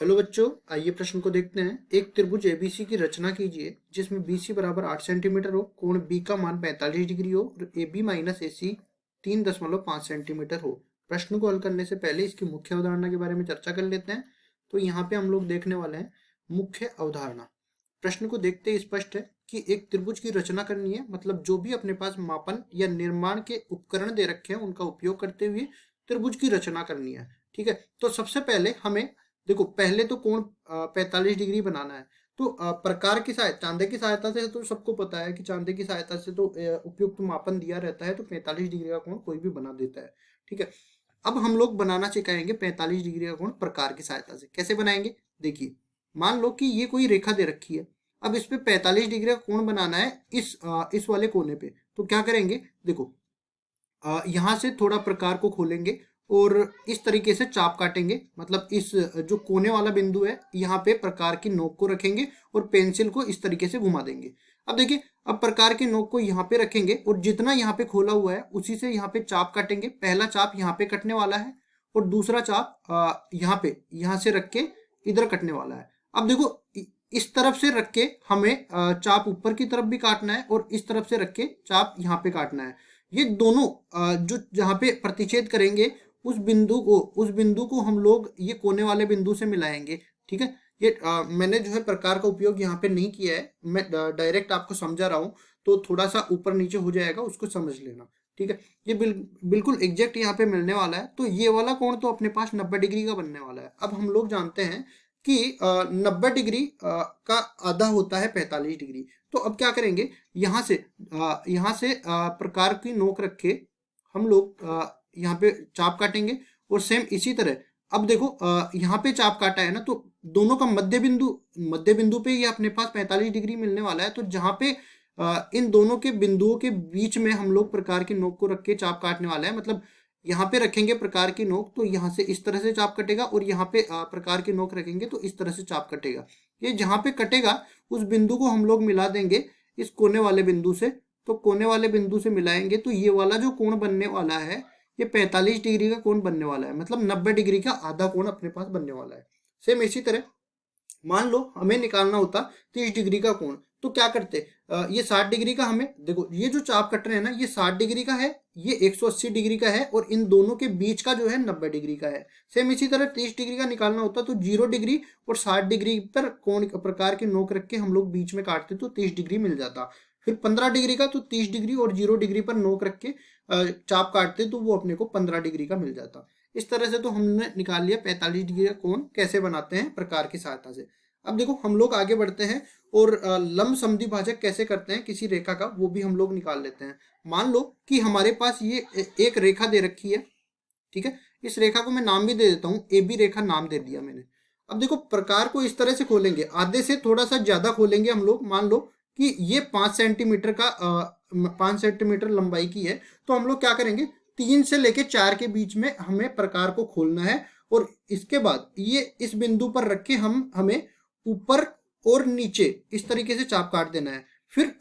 Hello बच्चों, आइए प्रश्न को देखते हैं। एक त्रिभुज एबीसी की रचना कीजिए जिसमें बीसी बराबर 8 सेंटीमीटर हो, कोण बी का मान 45 डिग्री हो और A B minus A C 3.5 centimetre हो। प्रश्न को हल करने से पहले इसकी मुख्य अवधारणा के बारे में चर्चा कर लेते हैं। तो यहाँ पे हम लोग देखने वाले हैं मुख्य अवधारणा। प्रश्न को देखते ही स्पष्ट है कि एक त्रिभुज की रचना करनी है, मतलब जो भी अपने पास मापन या निर्माण के उपकरण दे रखे हैं उनका उपयोग करते हुए त्रिभुज की रचना करनी है। ठीक है, तो सबसे पहले हमें देखो, पहले तो कोण 45 डिग्री बनाना है। तो प्रकार की सहायता, चांदे की सहायता से तो सबको पता है कि चांदे की सहायता से तो उपयुक्त मापन दिया रहता है, तो 45 डिग्री का कोण कोई भी बना देता है। ठीक है, अब हम लोग बनाना सिखाएंगे 45 डिग्री का कोण प्रकार की सहायता से। कैसे बनाएंगे? देखिए, मान लो कि ये कोई रेखा दे रखी है। अब इस पे 45 डिग्री का कोण बनाना है इस वाले कोने पे। तो क्या करेंगे? देखो, यहाँ से थोड़ा प्रकार को खोलेंगे और इस तरीके से चाप काटेंगे। मतलब इस जो कोने वाला बिंदु है यहाँ पे प्रकार की नोक को रखेंगे और पेंसिल को इस तरीके से घुमा देंगे। अब देखिए, अब प्रकार की नोक को यहाँ पे रखेंगे और जितना यहाँ पे खोला हुआ है उसी से यहाँ पे चाप काटेंगे। पहला चाप यहाँ पे कटने वाला है और दूसरा चाप यहाँ से रख के इधर कटने वाला है। अब देखो, इस तरफ से रख के हमें चाप ऊपर की तरफ भी काटना है और इस तरफ से रख के चाप यहाँ पे काटना है। ये दोनों जो जहाँ पे प्रतिच्छेद करेंगे उस बिंदु को हम लोग ये कोने वाले बिंदु से मिलाएंगे। ठीक है, ये मैंने जो है प्रकार का उपयोग यहाँ पे नहीं किया है, मैं डायरेक्ट आपको समझा रहा हूँ। तो थोड़ा सा ऊपर नीचे हो जाएगा, उसको समझ लेना। ठीक है, ये बिल्कुल एग्जैक्ट यहाँ पे मिलने वाला है। तो ये वाला कोण तो अपने पास 90 डिग्री का बनने वाला है। अब हम लोग जानते हैं कि 90 डिग्री का आधा होता है 45 डिग्री। तो अब क्या करेंगे? यहाँ से प्रकार की नोक रख के हम लोग यहाँ पे चाप काटेंगे और सेम इसी तरह। अब देखो, यहाँ पे चाप काटा है ना, तो दोनों का मध्य बिंदु पे ये अपने पास 45 डिग्री मिलने वाला है। तो जहाँ पे इन दोनों के बिंदुओं के बीच में हम लोग प्रकार की नोक को रख के चाप काटने वाला है। मतलब यहाँ पे रखेंगे प्रकार की नोक तो यहाँ से इस तरह से चाप कटेगा और यहाँ पे प्रकार की नोक रखेंगे तो इस तरह से चाप कटेगा। ये जहाँ पे कटेगा उस बिंदु को हम लोग मिला देंगे इस कोने वाले बिंदु से। तो कोने वाले बिंदु से मिलाएंगे तो ये वाला जो कोण बनने वाला है ये 45 डिग्री का कोण बनने वाला है। मतलब 90 डिग्री का आधा कोण अपने पास बनने वाला है। सेम इसी तरह मान लो हमें निकालना होता 30 डिग्री का कोण। तो क्या करते? ये 60 डिग्री का, हमें देखो ये जो चाप कट रहे हैं ना ये 60 डिग्री का है, ये 180 डिग्री का है और इन दोनों के बीच का जो है 90 डिग्री का है। सेम इसी तरह 30 डिग्री का निकालना होता तो 0 डिग्री और 60 डिग्री पर कोण प्रकार की नोक रख के हम लोग बीच में काटते तो 30 डिग्री मिल जाता। फिर 15 डिग्री का तो 30 डिग्री और 0 डिग्री पर नोक रख के चाप काटते तो वो अपने को 15 डिग्री का मिल जाता। इस तरह से तो हमने निकाल लिया 45 डिग्री का कोण कैसे बनाते हैं प्रकार की सहायता से। अब देखो, हम लोग आगे बढ़ते हैं और लंब समद्विभाजक कैसे करते हैं किसी रेखा का वो भी हम लोग निकाल लेते हैं। मान लो कि हमारे पास ये एक रेखा दे रखी है। ठीक है, इस रेखा को मैं नाम भी दे देता हूँ, ए बी रेखा नाम दे दिया मैंने। अब देखो, प्रकार को इस तरह से खोलेंगे, आधे से थोड़ा सा ज्यादा खोलेंगे हम लोग। मान लो कि ये 5 सेंटीमीटर का 5 सेंटीमीटर लंबाई की है। तो हम लोग क्या करेंगे? 3 से लेके 4 के बीच में हमें प्रकार को खोलना है और इसके बाद ये इस बिंदु पर रख के हमें ऊपर और नीचे इस तरीके से चाप काट देना है। फिर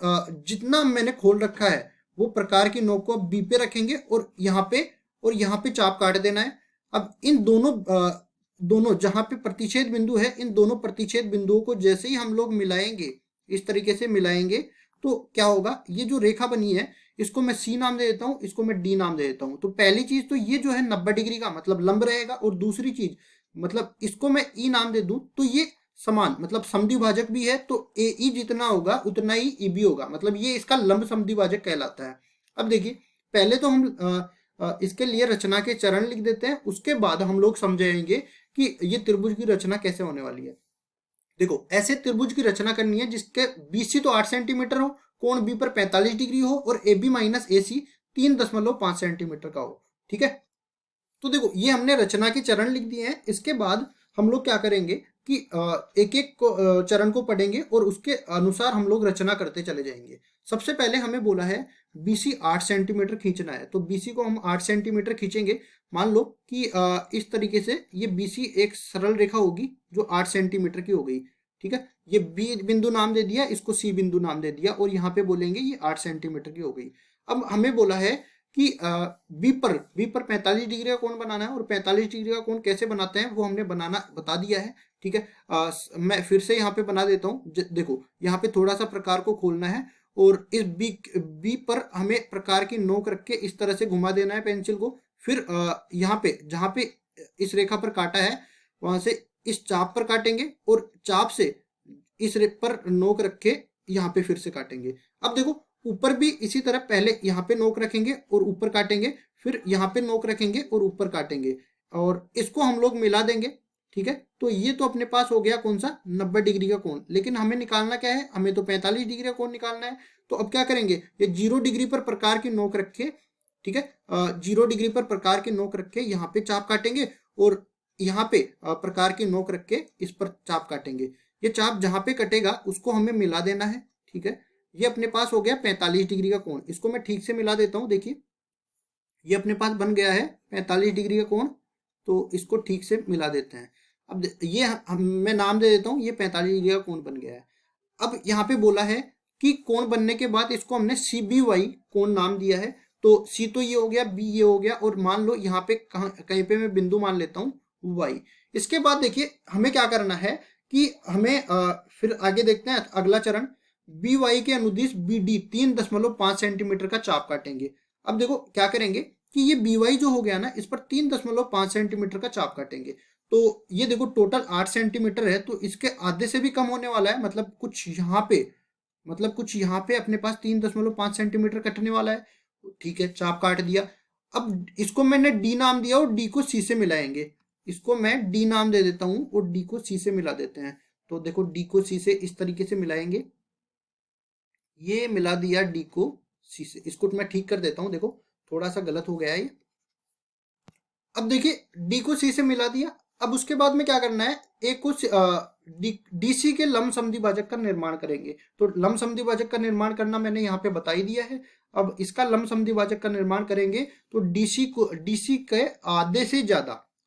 जितना मैंने खोल रखा है वो प्रकार की नोक को बी पे रखेंगे और यहाँ पे चाप काट देना है। अब इन दोनों जहाँ पे प्रतिच्छेद बिंदु है इन दोनों प्रतिच्छेद बिंदुओं को जैसे ही हम लोग मिलाएंगे, इस तरीके से मिलाएंगे, तो क्या होगा? ये जो रेखा बनी है इसको मैं सी नाम दे देता हूँ, इसको मैं डी नाम दे देता हूँ। तो पहली चीज तो ये जो है 90 डिग्री का मतलब लंब रहेगा और दूसरी चीज मतलब इसको मैं ई नाम दे दूं तो ये समान मतलब समद्विभाजक भी है। तो ए ई जितना होगा उतना ही ई बी होगा, मतलब ये इसका लंब समद्विभाजक कहलाता है। अब देखिए, पहले तो हम इसके लिए रचना के चरण लिख देते हैं, उसके बाद हम लोग समझेंगे कि ये त्रिभुज की रचना कैसे होने वाली है। देखो, ऐसे त्रिभुज की रचना करनी है जिसके बीसी तो 8 सेंटीमीटर हो, कोण बी पर 45 डिग्री हो और A B minus A C 3.5 centimetre का हो। ठीक है, तो देखो ये हमने रचना के चरण लिख दिए हैं। इसके बाद हम लोग क्या करेंगे कि एक एक चरण को पढ़ेंगे और उसके अनुसार हम लोग रचना करते चले जाएंगे। सबसे पहले हमें बोला है बीसी 8 सेंटीमीटर खींचना है, तो बीसी को हम 8 सेंटीमीटर खींचेंगे। मान लो कि इस तरीके से ये बीसी एक सरल रेखा होगी जो 8 सेंटीमीटर की हो गई। ठीक है, ये बी बिंदु नाम दे दिया, इसको सी बिंदु नाम दे दिया और यहाँ पे बोलेंगे ये 8 सेंटीमीटर की हो गई। अब हमें बोला है कि बी पर 45 डिग्री का कोण बनाना है और 45 डिग्री का कोण कैसे बनाते हैं वो हमने बनाना बता दिया है। ठीक है। मैं फिर से यहाँ पे बना देता हूँ। देखो यहाँ पे थोड़ा सा प्रकार को खोलना है और इस बी पर हमें प्रकार की नोक रख के इस तरह से घुमा देना है पेंसिल को। फिर यहाँ पे जहाँ पे इस रेखा पर काटा है वहां से इस चाप पर काटेंगे और चाप से इस पर नोक रख के यहाँ पे फिर से काटेंगे। अब देखो ऊपर भी इसी तरह पहले यहाँ पे नोक रखेंगे और ऊपर काटेंगे, फिर यहाँ पे नोक रखेंगे और ऊपर काटेंगे और इसको हम लोग मिला देंगे। ठीक है, तो ये तो अपने पास हो गया कौन सा 90 डिग्री का कोण, लेकिन हमें निकालना क्या है, हमें तो 45 डिग्री का कोण निकालना है। तो अब क्या करेंगे, ये 0 डिग्री पर प्रकार की नोक रखे, ठीक है, 0 डिग्री पर प्रकार की नोक रख के यहाँ पे चाप काटेंगे और यहाँ पे प्रकार की नोक रख के इस पर चाप काटेंगे। ये चाप जहां पे कटेगा उसको हमें मिला देना है। ठीक है, ये अपने पास हो गया 45 डिग्री का कोण। इसको मैं ठीक से मिला देता हूं। देखिए ये अपने पास बन गया है 45 डिग्री का कोण, तो इसको ठीक से मिला देते हैं। अब ये मैं नाम दे देता हूं, ये 45 डिग्री का कोण बन गया है। अब यहाँ पे बोला है कि कोण बनने के बाद इसको हमने CBY कोण नाम दिया है। तो C तो ये हो गया, B ये हो गया, और मान लो यहाँ पे कहीं पे मैं बिंदु मान लेता हूँ Y। इसके बाद देखिए हमें क्या करना है कि हमें फिर आगे देखते हैं अगला चरण। BY के अनुदिश BD 3.5 सेंटीमीटर का चाप काटेंगे। अब देखो क्या करेंगे कि ये BY जो हो गया ना, इस पर 3.5 सेंटीमीटर का चाप काटेंगे। तो ये देखो टोटल 8 सेंटीमीटर है, तो इसके आधे से भी कम होने वाला है, मतलब कुछ यहाँ पे अपने पास 3.5 सेंटीमीटर कटने वाला है। ठीक है, चाप काट दिया। अब इसको मैंने D नाम दिया और D को C से मिलाएंगे। इसको मैं D नाम दे देता हूं और D को C से मिला देते हैं। तो देखो D को C से इस तरीके से मिलाएंगे, ये मिला दिया D को C से। इसको मैं ठीक कर देता हूं, देखो थोड़ा सा गलत हो गया है ये। अब देखिए D को C से मिला दिया। अब उसके बाद में क्या करना है, एक को DC के लंब समद्विभाजक का निर्माण करेंगे। तो लंब समद्विभाजक का निर्माण करना मैंने यहाँ पे बता ही दिया है। अब इसका लंब समद्विभाजक का निर्माण करेंगे तो DC के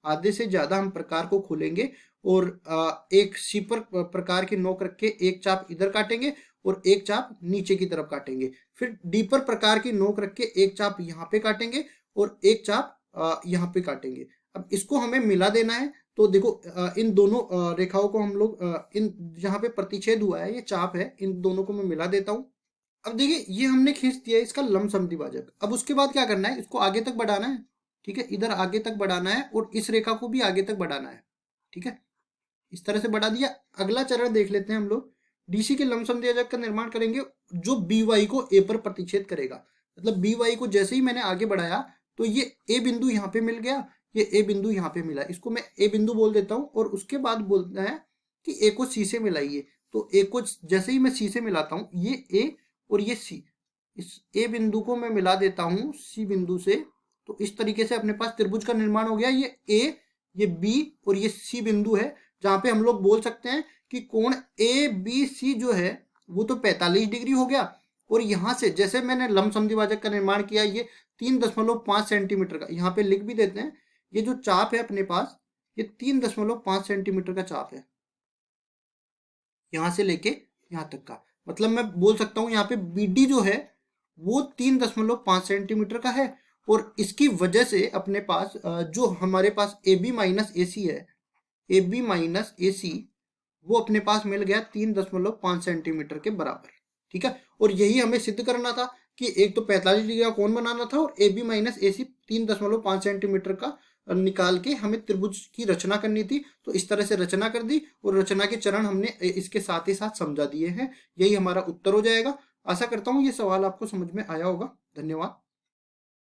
आधे से ज्यादा हम प्रकार को खोलेंगे और एक C पर प्रकार की नोक रख के एक चाप इधर काटेंगे और एक चाप नीचे की तरफ काटेंगे। फिर D पर प्रकार की नोक रख के एक चाप यहाँ पे काटेंगे और एक चाप यहाँ पे काटेंगे। अब इसको हमें मिला देना है। तो देखो इन दोनों रेखाओं को हम लोग इन जहाँ पे प्रतिच्छेद हुआ है, ये चाप है, इन दोनों को मैं मिला देता हूँ। अब देखिए ये हमने खींच दिया इसका लंब समद्विभाजक। अब उसके बाद क्या करना है, इसको आगे तक बढ़ाना है। ठीक है, इधर आगे तक बढ़ाना है और इस रेखा को भी आगे तक बढ़ाना है। ठीक है, इस तरह से बढ़ा दिया। अगला चरण देख लेते हैं हम लोग। DC के लंब समद्विभाजक का निर्माण करेंगे जो BY को A पर प्रतिच्छेद करेगा। मतलब BY को जैसे ही मैंने आगे बढ़ाया तो ये A बिंदु यहाँ पे मिल गया, ये A बिंदु यहाँ पे मिला, इसको मैं A बिंदु बोल देता हूँ। और उसके बाद बोलना है कि A को C से मिलाइए। तो A को जैसे ही मैं C से मिलाता हूँ, ये A और ये C, इस A बिंदु को मैं मिला देता हूँ C बिंदु से। तो इस तरीके से अपने पास त्रिभुज का निर्माण हो गया। ये A, ये B और ये C बिंदु है, जहां पे हम लोग बोल सकते हैं कि कोण ABC जो है वो तो 45 डिग्री हो गया। और यहां से जैसे मैंने लंब समद्विभाजक का निर्माण किया, ये 3.5 सेंटीमीटर का यहाँ पे लिख भी देते हैं। ये जो चाप है अपने पास, ये 3.5 सेंटीमीटर का चाप है, यहां से लेके यहां तक का। मतलब मैं बोल सकता हूं यहाँ पे BD जो है वो 3.5 सेंटीमीटर का है। और इसकी वजह से अपने पास जो हमारे पास AB माइनस AC है, AB माइनस AC वो अपने पास मिल गया 3.5 सेंटीमीटर के बराबर। ठीक है, और यही हमें सिद्ध करना था कि एक तो 45 डिग्री का कोण बनाना था और AB माइनस AC 3.5 सेंटीमीटर का निकाल के हमें त्रिभुज की रचना करनी थी। तो इस तरह से रचना कर दी और रचना के चरण हमने इसके साथ ही साथ समझा दिए हैं। यही हमारा उत्तर हो जाएगा। आशा करता हूँ ये सवाल आपको समझ में आया होगा। धन्यवाद।